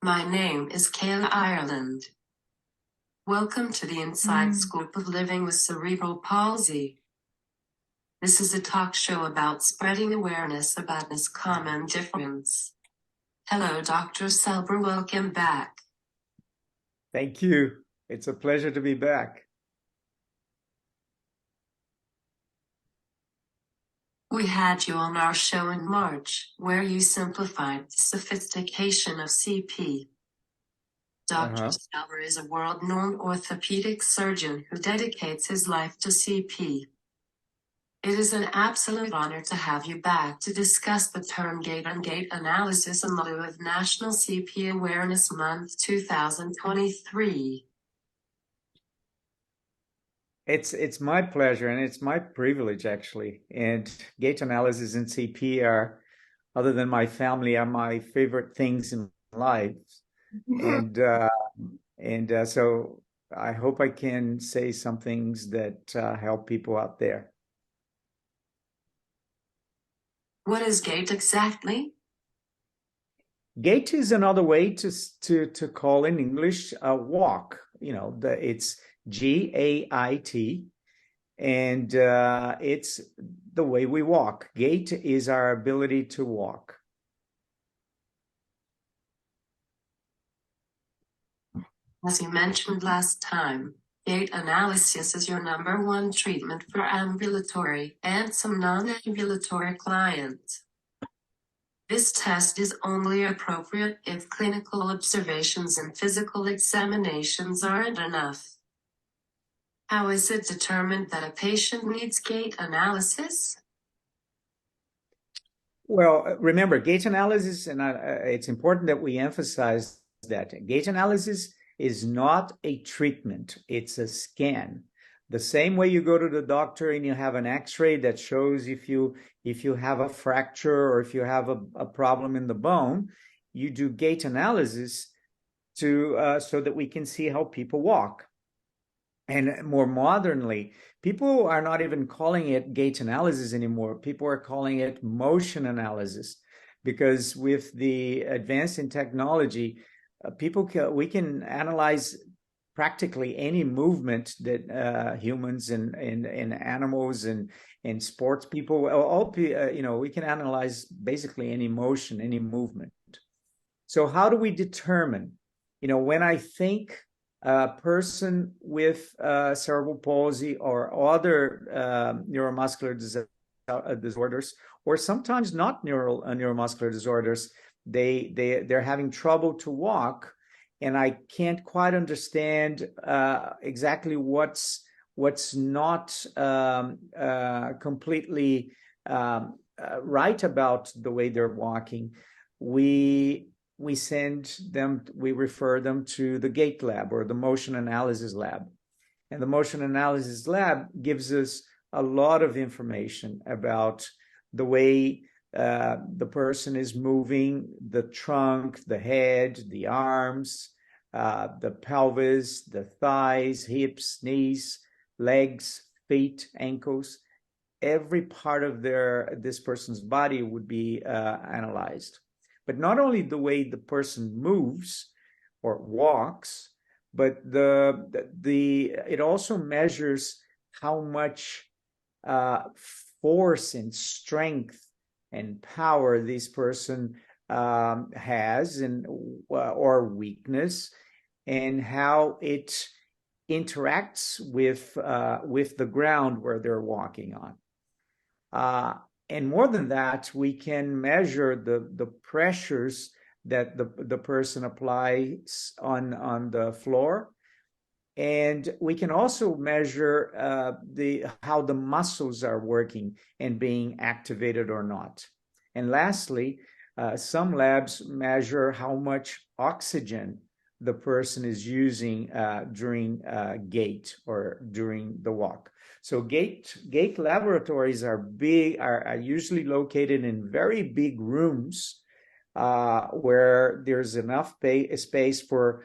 My name is Kayla Ireland. Welcome to the Inside Scoop of Living with Cerebral Palsy. This is a talk show about spreading awareness about this common difference. Hello, Dr. Selber. Welcome back. Thank you. It's a pleasure to be back. We had you on our show in March, where you simplified the sophistication of CP. Dr. Selber is a world-known orthopedic surgeon who dedicates his life to CP. It is an absolute honor to have you back to discuss the term Gait and Gait analysis in lieu of National CP Awareness Month 2023. It's my pleasure and it's my privilege, actually. And gait analysis and CP are, other than my family, are my favorite things in life. So I hope I can say some things that help people out there. What is Gait exactly? Gait is another way to call in English a walk. It's Gait, and it's the way we walk. Gait is our ability to walk. As you mentioned last time, Gait analysis is your #1 treatment for ambulatory and some non-ambulatory clients. This test is only appropriate if clinical observations and physical examinations aren't enough. How is it determined that a patient needs gait analysis? Well, remember, gait analysis, and it's important that we emphasize that gait analysis is not a treatment, it's a scan. The same way you go to the doctor and you have an x-ray that shows if you have a fracture or if you have a problem in the bone, you do gait analysis so that we can see how people walk. And more modernly, people are not even calling it gait analysis anymore. People are calling it motion analysis, because with the advance in technology, we can analyze practically any movement that humans and animals and sports people, we can analyze basically any motion, any movement. So how do we determine? When I think a person with cerebral palsy or other neuromuscular disorders, or sometimes not neuromuscular disorders, they're having trouble to walk, and I can't quite understand exactly what's not completely right about the way they're walking. We refer them to the Gait lab or the motion analysis lab. And the motion analysis lab gives us a lot of information about the way the person is moving, the trunk, the head, the arms, the pelvis, the thighs, hips, knees, legs, feet, ankles. Every part of this person's body would be analyzed. But not only the way the person moves or walks, but it also measures how much force and strength and power this person has, or weakness, and how it interacts with the ground where they're walking on. And more than that, we can measure the pressures that the person applies on the floor. And we can also measure how the muscles are working and being activated or not. And lastly, some labs measure how much oxygen the person is using during gait or during the walk. So gait laboratories are usually located in very big rooms where there's enough space for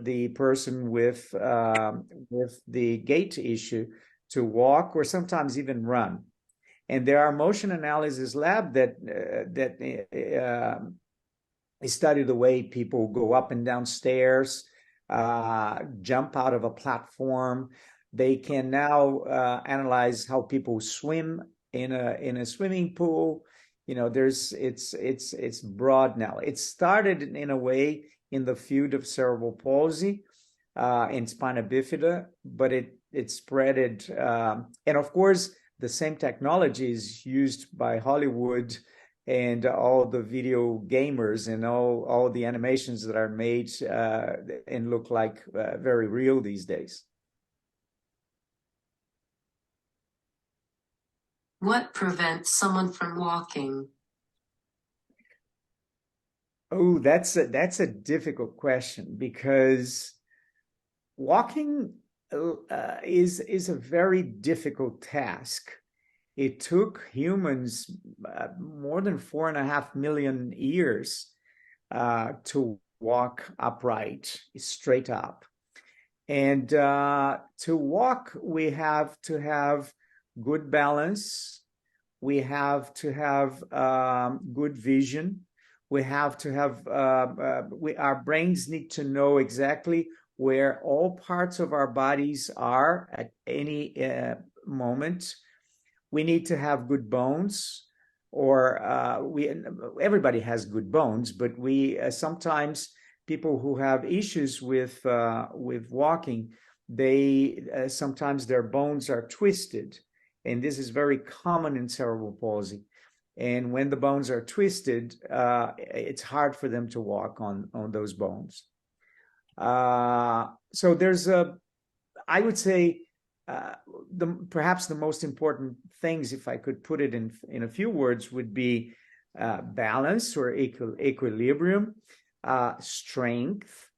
the person with the gait issue to walk or sometimes even run. And there are motion analysis lab that They study the way people go up and down stairs, jump out of a platform. They can now analyze how people swim in a swimming pool. You know, it's broad now. It started in a way in the field of cerebral palsy in spina bifida, but it spreaded, and of course the same technology is used by Hollywood and all the video gamers and all the animations that are made and look like very real these days. What prevents someone from walking? Oh, that's a difficult question, because walking is a very difficult task. It took humans more than 4.5 million years to walk upright, straight up. And to walk, we have to have good balance. We have to have good vision. We have to have, our brains need to know exactly where all parts of our bodies are at any moment. We need to have good bones, or everybody has good bones, but we sometimes people who have issues with walking, they sometimes their bones are twisted, and this is very common in cerebral palsy. And when the bones are twisted, it's hard for them to walk on those bones. So there's I would say, perhaps the most important things, if I could put it in a few words, would be balance or equilibrium, strength,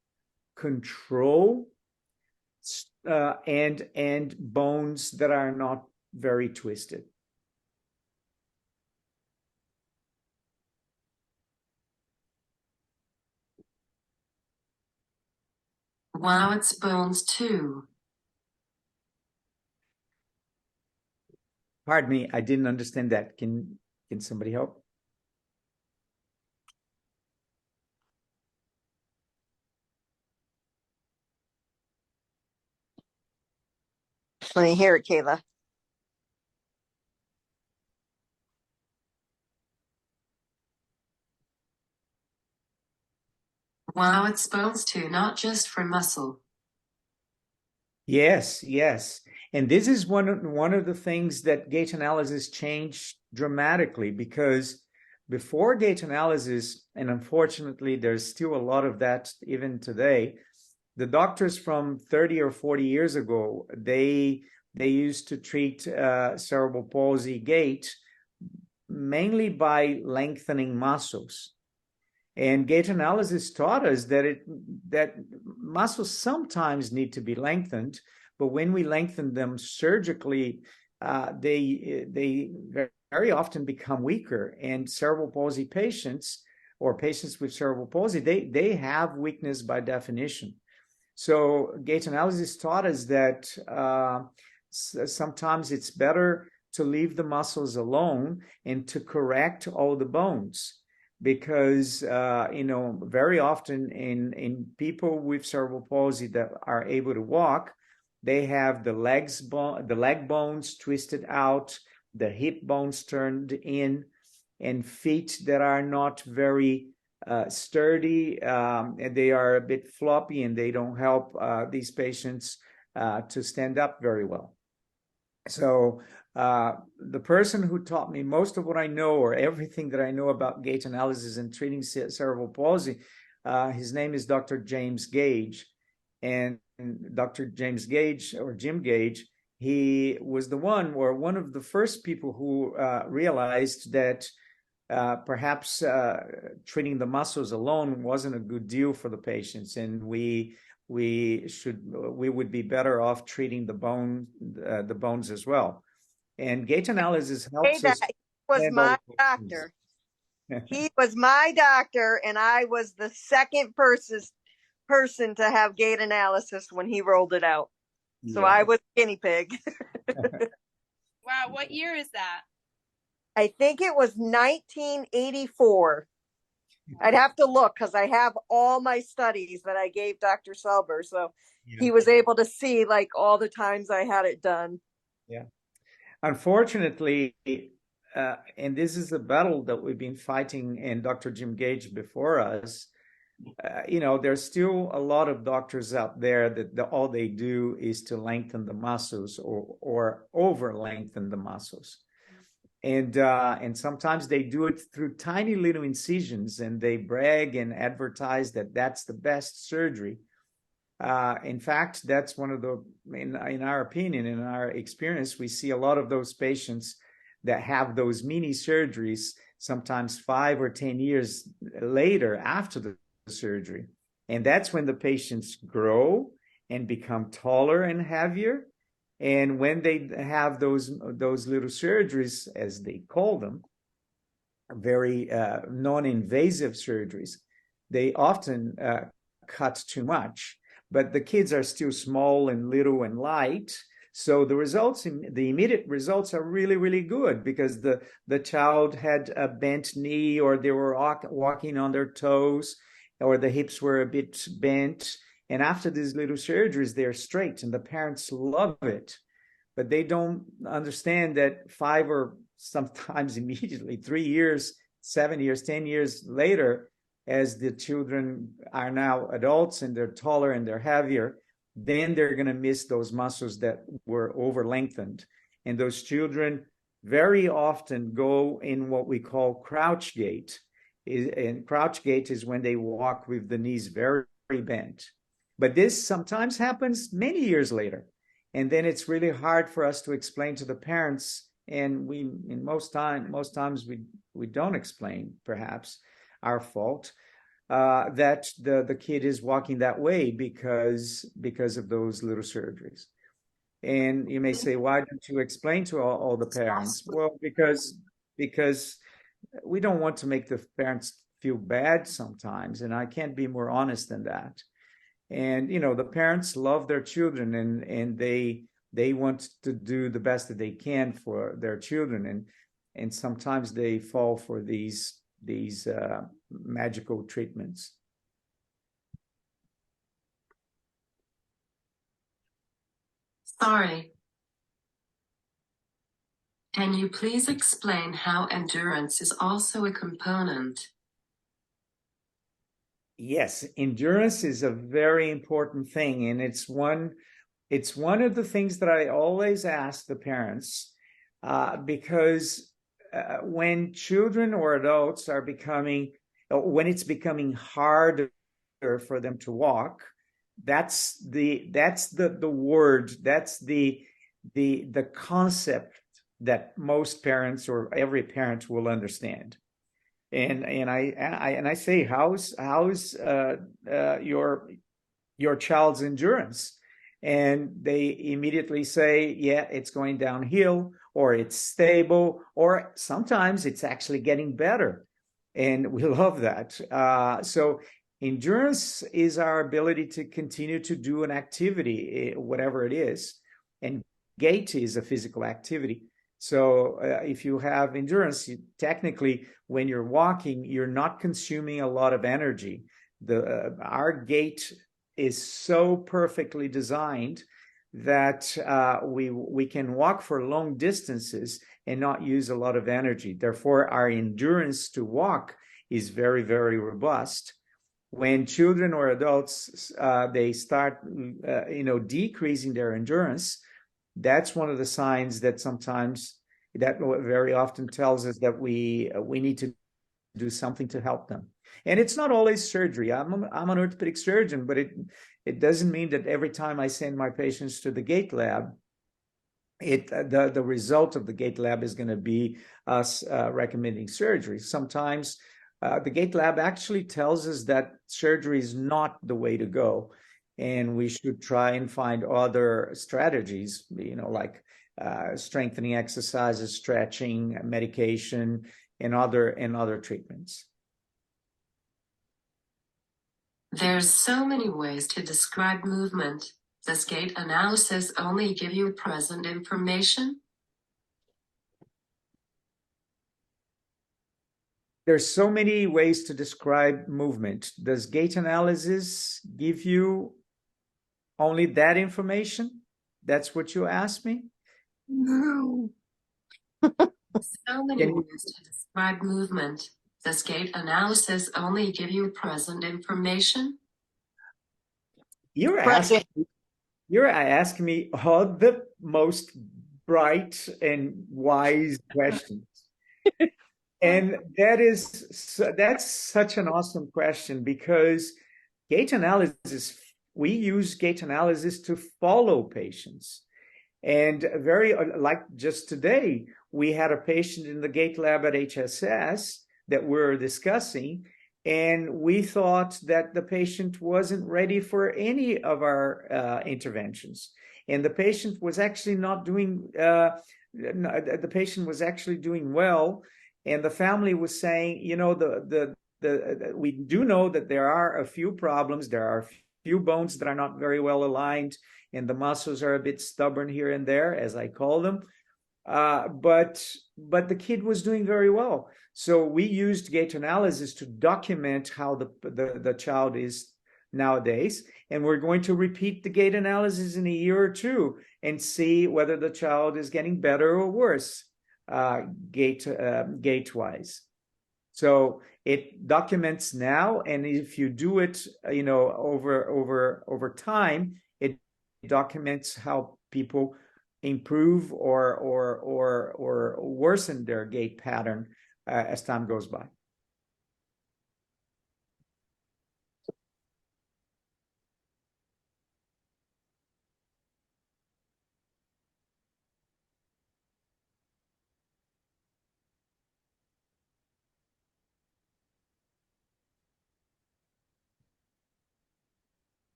control, and bones that are not very twisted. Wow, it's bones too. Pardon me, I didn't understand that. Can somebody help? Let me hear it, Kayla. Wow, it's bones too, not just for muscle. Yes, yes. And this is one of the things that gait analysis changed dramatically, because before gait analysis, and unfortunately there's still a lot of that even today, the doctors from 30 or 40 years ago, they used to treat cerebral palsy gait mainly by lengthening muscles. And gait analysis taught us that muscles sometimes need to be lengthened, but when we lengthen them surgically, they very often become weaker. And cerebral palsy patients, or patients with cerebral palsy, they have weakness by definition. So gait analysis taught us that sometimes it's better to leave the muscles alone and to correct all the bones, because very often in people with cerebral palsy that are able to walk, they have the leg bones twisted out, the hip bones turned in, and feet that are not very sturdy, and they are a bit floppy, and they don't help these patients to stand up very well. So the person who taught me most of what I know, or everything that I know about gait analysis and treating cerebral palsy, his name is Dr. James Gage. And Dr. James Gage, or Jim Gage, he was one of the first people who realized that perhaps treating the muscles alone wasn't a good deal for the patients, and we would be better off treating the bones as well. And gait analysis helps us. He was my doctor. He was my doctor, and I was the second person to have gait analysis when he rolled it out. So yeah. I was guinea pig. Wow, what year is that? I think it was 1984. I'd have to look because I have all my studies that I gave Dr. Selber. So Yeah. he was able to see like all the times I had it done. Yeah. Unfortunately, and this is a battle that we've been fighting, and Dr. Jim Gage before us, there's still a lot of doctors out there that all they do is to lengthen the muscles or over lengthen the muscles. And sometimes they do it through tiny little incisions, and they brag and advertise that that's the best surgery. In fact, that's one of in our opinion, in our experience, we see a lot of those patients that have those mini surgeries, sometimes 5 or 10 years later after the surgery. And that's when the patients grow and become taller and heavier. And when they have those little surgeries, as they call them, very non-invasive surgeries, they often cut too much. But the kids are still small and little and light. So the immediate results are really, really good because the child had a bent knee, or they were walking on their toes, or the hips were a bit bent. And after these little surgeries, they're straight, and the parents love it. But they don't understand that 5 or sometimes immediately 3 years, 7 years, 10 years later, as the children are now adults and they're taller and they're heavier, then they're going to miss those muscles that were over lengthened. And those children very often go in what we call crouch gait. And crouch gait is when they walk with the knees very, very bent. But this sometimes happens many years later. And then it's really hard for us to explain to the parents. And most times we don't explain, perhaps our fault, that the kid is walking that way because of those little surgeries. And you may say, why don't you explain to all the parents? Well, because we don't want to make the parents feel bad sometimes, and I can't be more honest than that. And the parents love their children, and they want to do the best that they can for their children, and sometimes they fall for these magical treatments. Sorry. Can you please explain how endurance is also a component? Yes, endurance is a very important thing, and it's one of the things that I always ask the parents, because when children or adults are when it's becoming harder for them to walk, that's the word, that's the concept that most parents or every parent will understand. And I say, how's your child's endurance? And they immediately say, yeah, it's going downhill, or it's stable, or sometimes it's actually getting better. And we love that. So endurance is our ability to continue to do an activity, whatever it is. And gait is a physical activity. So if you have endurance, technically, when you're walking, you're not consuming a lot of energy. Our gait is so perfectly designed that we can walk for long distances and not use a lot of energy. Therefore, our endurance to walk is very, very robust. When children or adults they start decreasing their endurance, that's one of the signs that very often tells us that we need to do something to help them. And it's not always surgery. I'm an orthopedic surgeon, but it doesn't mean that every time I send my patients to the Gait lab, the result of the Gait lab is going to be us recommending surgery. Sometimes the Gait lab actually tells us that surgery is not the way to go, and we should try and find other strategies, like strengthening exercises, stretching, medication, and other treatments. There's so many ways to describe movement. Does gait analysis only give you present information? There's so many ways to describe movement. Does gait analysis give you only that information? That's what you asked me? No. So many Can you, ways to describe movement. Does gait analysis only give you present information? you're Present. asking me all the most bright and wise questions. And that's such an awesome question, because gait analysis, we use gait analysis to follow patients. And very, like just today, we had a patient in the gait lab at HSS that we're discussing, and we thought that the patient wasn't ready for any of our interventions. And the patient was actually not doing, the patient was actually doing well. And the family was saying, you know, we do know that there are a few problems. There are a few bones that are not very well aligned, and the muscles are a bit stubborn here and there, as I call them. But the kid was doing very well. So we used gait analysis to document how the child is nowadays. And we're going to repeat the gait analysis in a year or two and see whether the child is getting better or worse gait-wise. So it documents now, and if you do it, you know, over time, it documents how people improve or worsen their gait pattern as time goes by.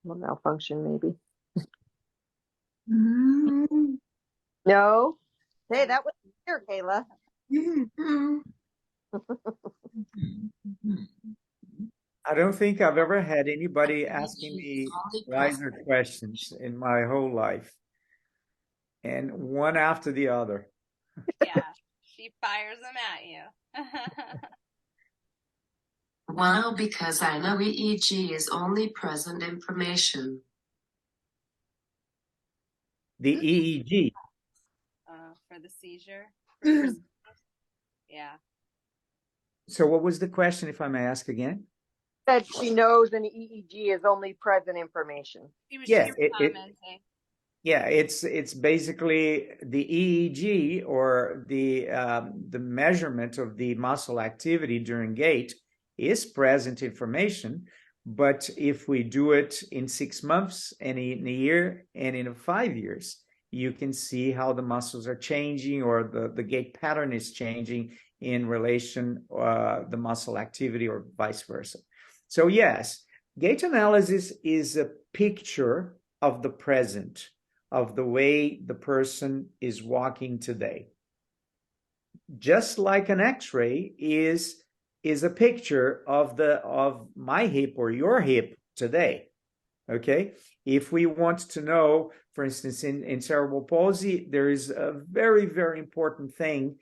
Malfunction, maybe. No. Hey, that was here, Kayla. I don't think I've ever had anybody asking me wiser questions in my whole life, and one after the other. Yeah, she fires them at you. Well, because I know EEG is only present information. The EEG. For the seizure. Yeah. So what was the question, if I may ask again? Said she knows an EEG is only present information. She was Yeah, just commenting. it's basically the EEG, or the measurement of the muscle activity during gait, is present information. But if we do it in 6 months, and in a year, and in 5 years, you can see how the muscles are changing, or the gait pattern is changing in relation the muscle activity, or vice versa. So yes, gait analysis is a picture of the present, of the way the person is walking today. Just like an X-ray is a picture of my hip or your hip today. Okay, if we want to know, for instance, in cerebral palsy, there is a very, very important thing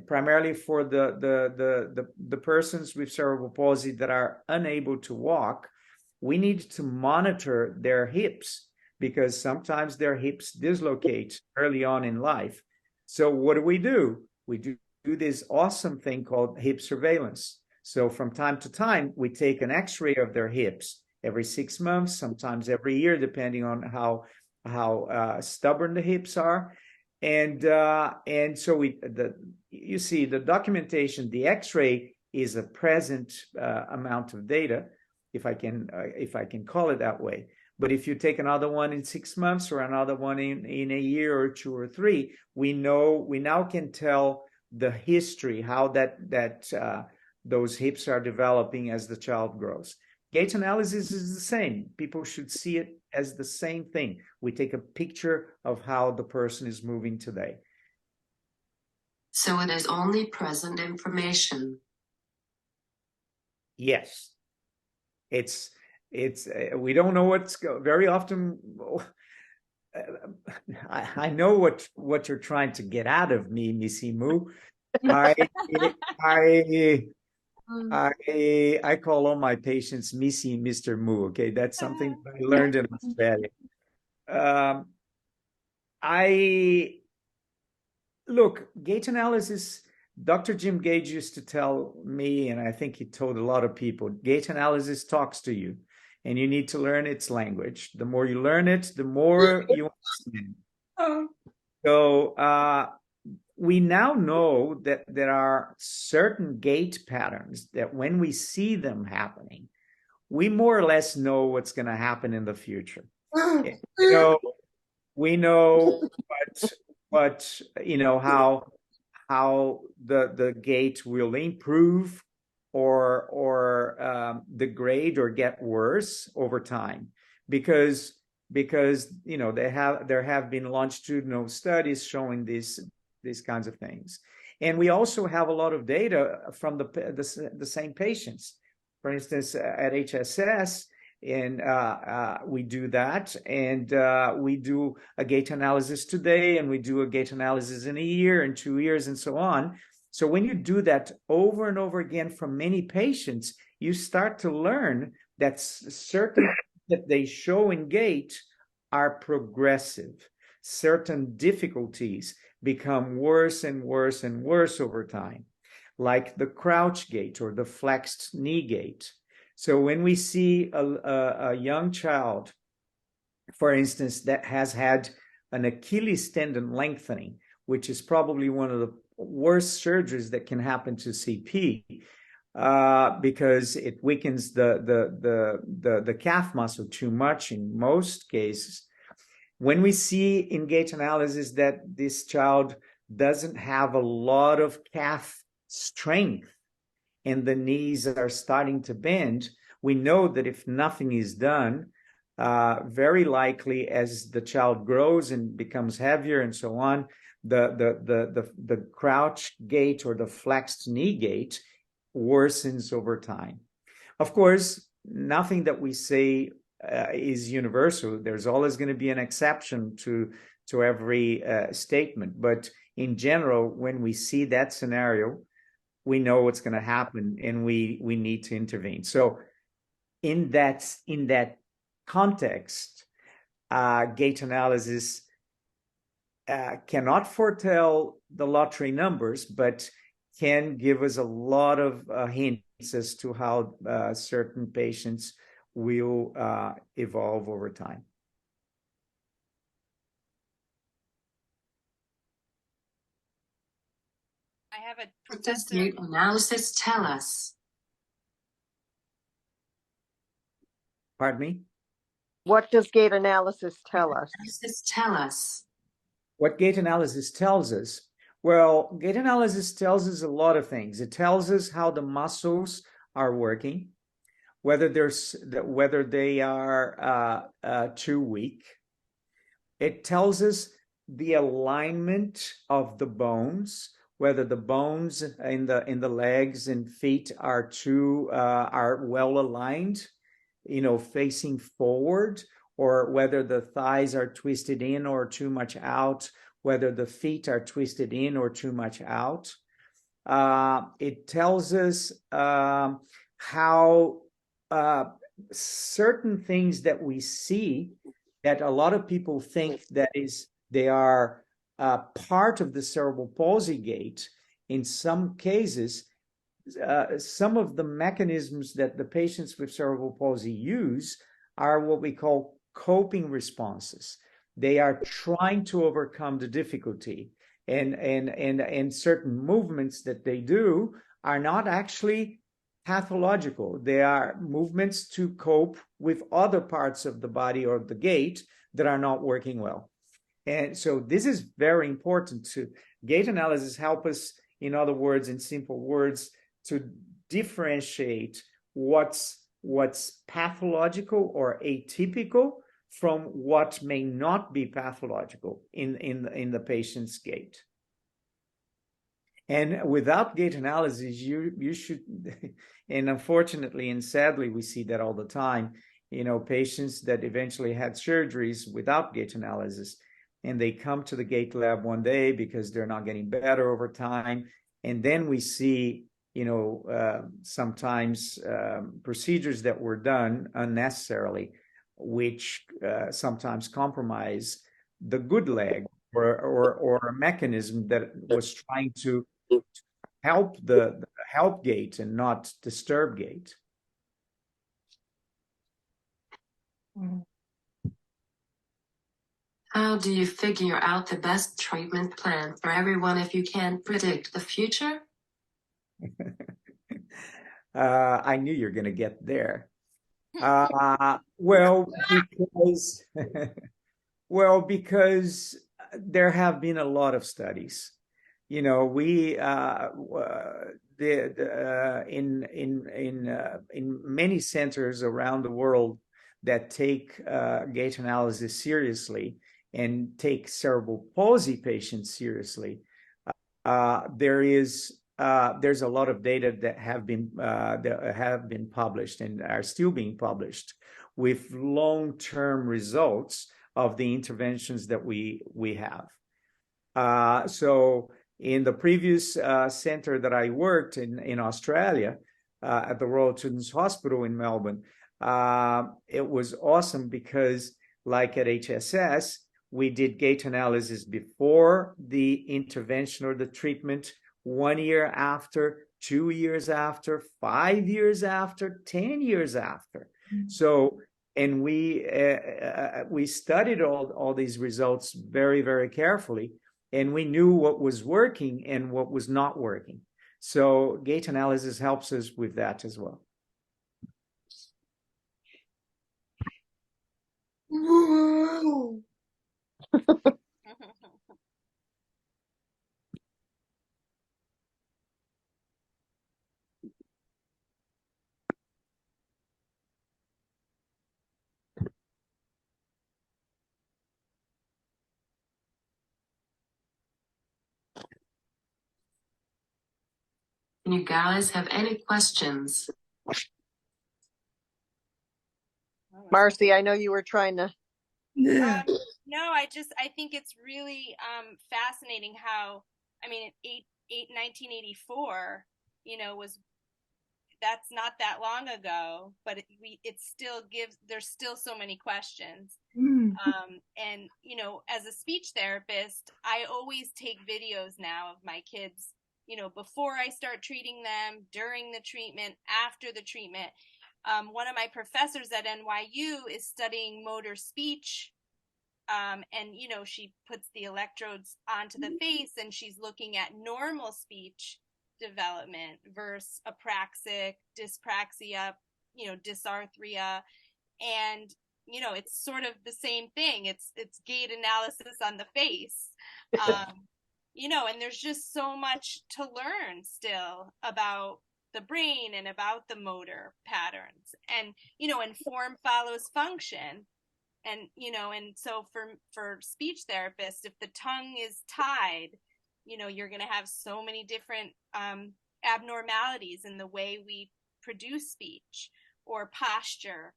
primarily for the persons with cerebral palsy that are unable to walk. We need to monitor their hips, because sometimes their hips dislocate early on in life. So what do? We do this awesome thing called hip surveillance. So from time to time, we take an X-ray of their hips every 6 months, sometimes every year, depending on how stubborn the hips are. And so you see the documentation, the X-ray is a present amount of data, if I can call it that way. But if you take another one in 6 months, or another one in a year or 2 or 3, we now can tell the history, how those hips are developing as the child grows. Gait analysis is the same. People should see it as the same thing. We take a picture of how the person is moving today. So it is only present information. Yes. It's It's we don't know very often. I know what you're trying to get out of me, Missy Moo. I I I call all my patients Missy and Mr. Moo. Okay, that's something I learned in Australia. Um, I look, gait analysis. Dr. Jim Gage used to tell me, and I think he told a lot of people, gait analysis talks to you, and you need to learn its language. The more you learn it, the more you understand. So we now know that there are certain gait patterns that when we see them happening, we more or less know what's going to happen in the future. You know, we know what you know how the gait will improve or degrade or get worse over time because you know there have been longitudinal studies showing these kinds of things, and we also have a lot of data from the same patients. For instance, at HSS, and we do that, and we do a gait analysis today, and we do a gait analysis in a year and 2 years and so on. So when you do that over and over again from many patients, you start to learn that certain that they show in gait are progressive. Certain difficulties become worse and worse and worse over time, like the crouch gait or the flexed knee gait. So when we see a young child, for instance, that has had an Achilles tendon lengthening, which is probably one of the worst surgeries that can happen to CP, because it weakens the calf muscle too much in most cases. When we see in gait analysis that this child doesn't have a lot of calf strength and the knees are starting to bend, we know that if nothing is done, very likely as the child grows and becomes heavier and so on, the crouch gait or the flexed knee gait worsens over time. Of course, nothing that we say is universal. There's always going to be an exception to every statement. But in general, when we see that scenario, we know what's going to happen, and we need to intervene. So in that context, gait analysis cannot foretell the lottery numbers, but can give us a lot of hints as to how certain patients will evolve over time. I have a What does professor. gait analysis tell us? Pardon me? What does gait analysis tell us? Analysis tell us. What gait analysis tells us? Well, gait analysis tells us a lot of things. It tells us how the muscles are working, whether they are too weak. It tells us the alignment of the bones, whether the bones in the legs and feet are well aligned, facing forward, or whether the thighs are twisted in or too much out, whether the feet are twisted in or too much out. It tells us how certain things that we see that a lot of people think that they are part of the cerebral palsy gait. In some cases, some of the mechanisms that the patients with cerebral palsy use are what we call coping responses. They are trying to overcome the difficulty, and certain movements that they do are not actually pathological. They are movements to cope with other parts of the body or the gait that are not working well. And so this is very important. To gait analysis help us, in other words, in simple words, to differentiate what's pathological or atypical from what may not be pathological in the patient's gait. And without gait analysis, you should, and unfortunately and sadly, we see that all the time, patients that eventually had surgeries without gait analysis, and they come to the gait lab one day because they're not getting better over time. And then we see, sometimes procedures that were done unnecessarily, which sometimes compromise the good leg or a mechanism that was trying to help help gait and not disturb gait. How do you figure out the best treatment plan for everyone if you can't predict the future? I knew you're going to get there. Well, because because there have been a lot of studies. We did in many centers around the world that take gait analysis seriously and take cerebral palsy patients seriously. There's a lot of data that have been published and are still being published with long-term results of the interventions that we have. So in the previous center that I worked in Australia, at the Royal Children's Hospital in Melbourne, it was awesome because, like at HSS, we did gait analysis before the intervention or the treatment, 1 year after, 2 years after, 5 years after, 10 years after. So, and we studied all these results very, very carefully, and we knew what was working and what was not working. So gait analysis helps us with that as well. You guys have any questions? Marcy, I know you were trying to. No, I think it's really fascinating how, I mean, 1984, that's not that long ago, but it still gives, there's still so many questions. And, as a speech therapist, I always take videos now of my kids, before I start treating them, during the treatment, after the treatment. One of my professors at NYU is studying motor speech. And, she puts the electrodes onto the face and she's looking at normal speech development versus apraxic, dyspraxia, dysarthria. And, it's sort of the same thing. It's gait analysis on the face. And there's just so much to learn still about the brain and about the motor patterns. And, and form follows function. And, and so for speech therapists, if the tongue is tied, you're going to have so many different abnormalities in the way we produce speech or posture.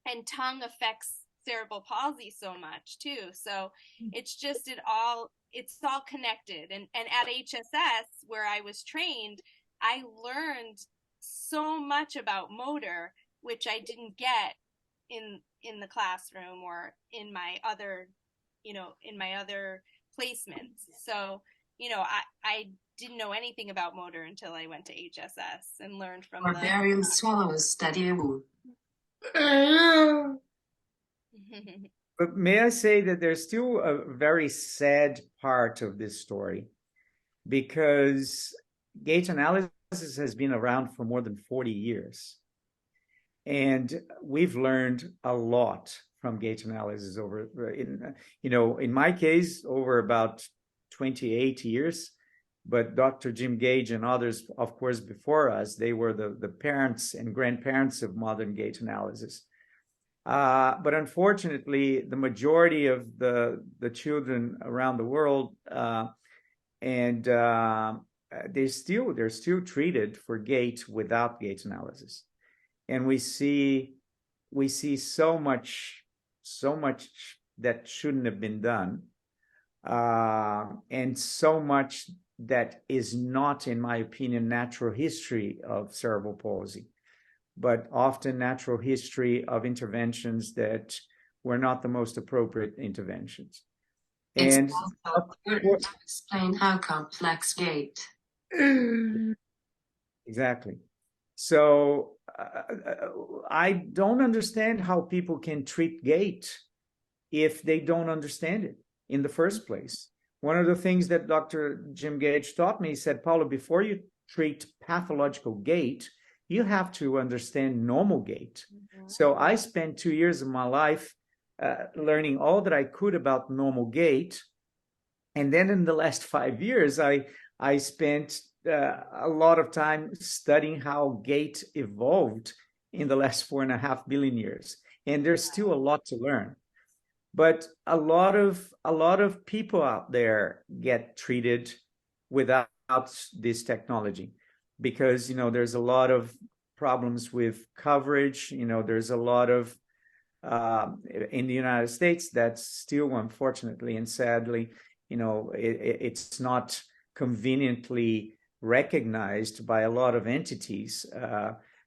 And tongue affects cerebral palsy so much too. So it's all connected. And at HSS, where I was trained, I learned so much about motor, which I didn't get in the classroom or in my other placements. So, I didn't know anything about motor until I went to HSS and learned from Barbarian swallows study. But may I say that there's still a very sad part of this story, because gait analysis has been around for more than 40 years. And we've learned a lot from gait analysis in my case, over about 28 years. But Dr. Jim Gage and others, of course, before us, they were the parents and grandparents of modern gait analysis. But unfortunately, the majority of the children around the world, they're still treated for gait without gait analysis. And we see we see so much that shouldn't have been done, and so much that is not, in my opinion, natural history of cerebral palsy, but often natural history of interventions that were not the most appropriate interventions. And it's also important to explain how complex gait. Exactly. So I don't understand how people can treat gait if they don't understand it in the first place. One of the things that Dr. Jim Gage taught me, he said, Paulo, before you treat pathological gait, you have to understand normal gait. Mm-hmm. So I spent 2 years of my life learning all that I could about normal gait. And then in the last 5 years, I spent a lot of time studying how gait evolved in the last 4.5 billion years. And there's still a lot to learn. But a lot of people out there get treated without this technology because, there's a lot of problems with coverage. There's a lot of, in the United States, that's still, unfortunately and sadly, it's not conveniently recognized by a lot of entities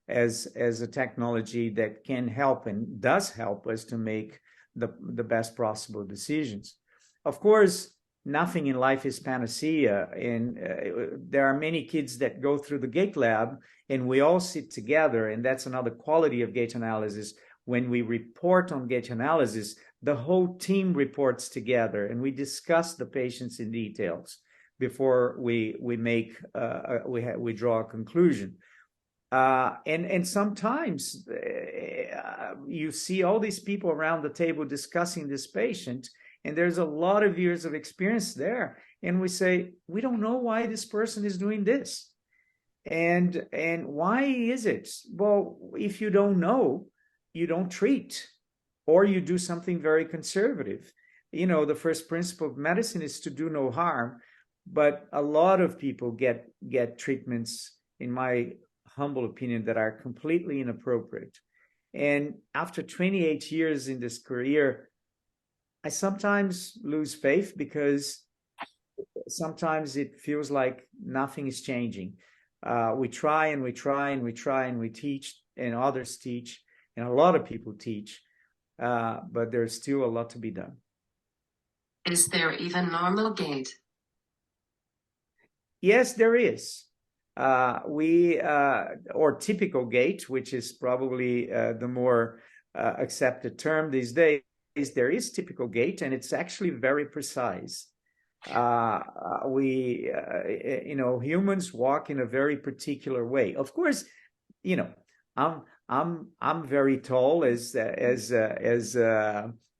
as a technology that can help and does help us to make the best possible decisions. Of course, nothing in life is panacea, and there are many kids that go through the Gait lab, and we all sit together, and that's another quality of Gait analysis. When we report on Gait analysis, the whole team reports together, and we discuss the patients in details before we draw a conclusion. And sometimes you see all these people around the table discussing this patient, and there's a lot of years of experience there. And we say, we don't know why this person is doing this. And why is it? Well, if you don't know, you don't treat, or you do something very conservative. The first principle of medicine is to do no harm, but a lot of people get treatments, in my humble opinion, that are completely inappropriate. And after 28 years in this career, I sometimes lose faith because sometimes it feels like nothing is changing. We try and we try and we try and we teach, and others teach, and a lot of people teach, but there's still a lot to be done. Is there even normal gait? Yes, there is. Or typical gait, which is probably the more accepted term these days, there is typical gait, and it's actually very precise. Humans walk in a very particular way. Of course, I'm very tall, as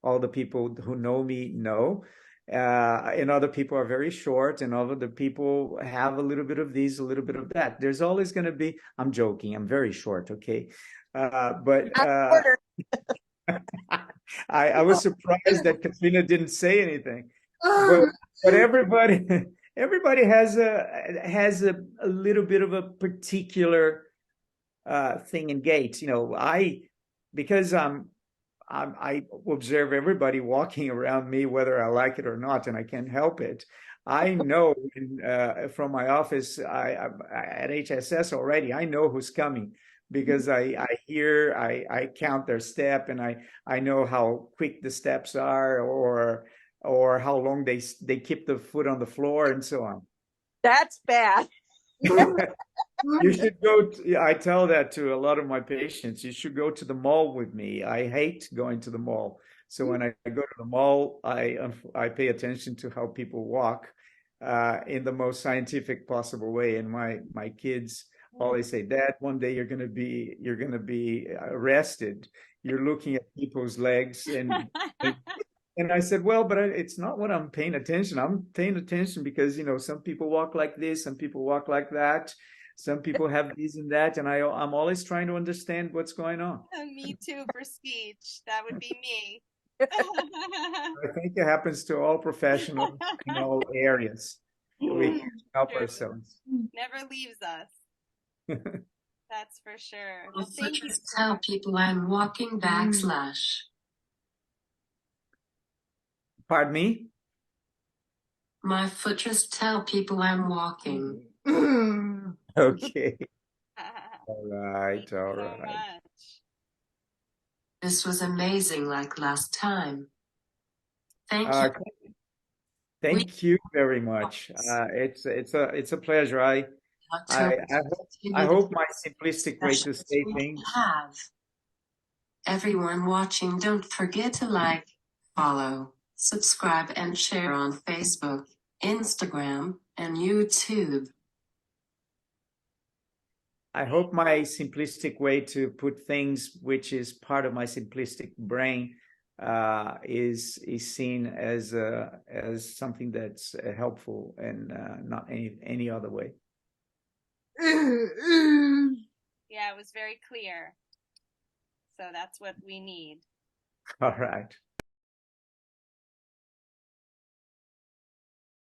all the people who know me know. And other people are very short, and other people have a little bit of this, a little bit of that. There's always going to be, I'm joking, I'm very short, okay? But I was surprised that Katrina didn't say anything. But everybody has a little bit of a particular thing in gait. Because I observe everybody walking around me, whether I like it or not, and I can't help it. I know from my office at HSS already, I know who's coming because I hear, I count their step, and I know how quick the steps are, or how long they keep the foot on the floor, and so on. That's bad. You should go. I tell that to a lot of my patients. You should go to the mall with me. I hate going to the mall. So when I go to the mall, I pay attention to how people walk in the most scientific possible way. And my kids always say, Dad, one day you're gonna be arrested. You're looking at people's legs, and I said, well, but it's not what I'm paying attention. I'm paying attention because, some people walk like this, some people walk like that. Some people have these and that, and I'm always trying to understand what's going on. Me too, for speech. That would be me. I think it happens to all professionals in all areas. We help ourselves. Never leaves us. That's for sure. My Well, thank you. footers tell people I'm walking / Pardon me? My footers tell people I'm walking. Okay. All Thank right. you All so right. much. This was amazing like last time. Thank you. Okay. Thank you very much. It's a pleasure. I hope my simplistic way to say things. Have. Everyone watching, don't forget to like, follow, subscribe, and share on Facebook, Instagram, and YouTube. I hope my simplistic way to put things, which is part of my simplistic brain, is seen as something that's helpful and not any other way. Yeah, it was very clear. So that's what we need. All right.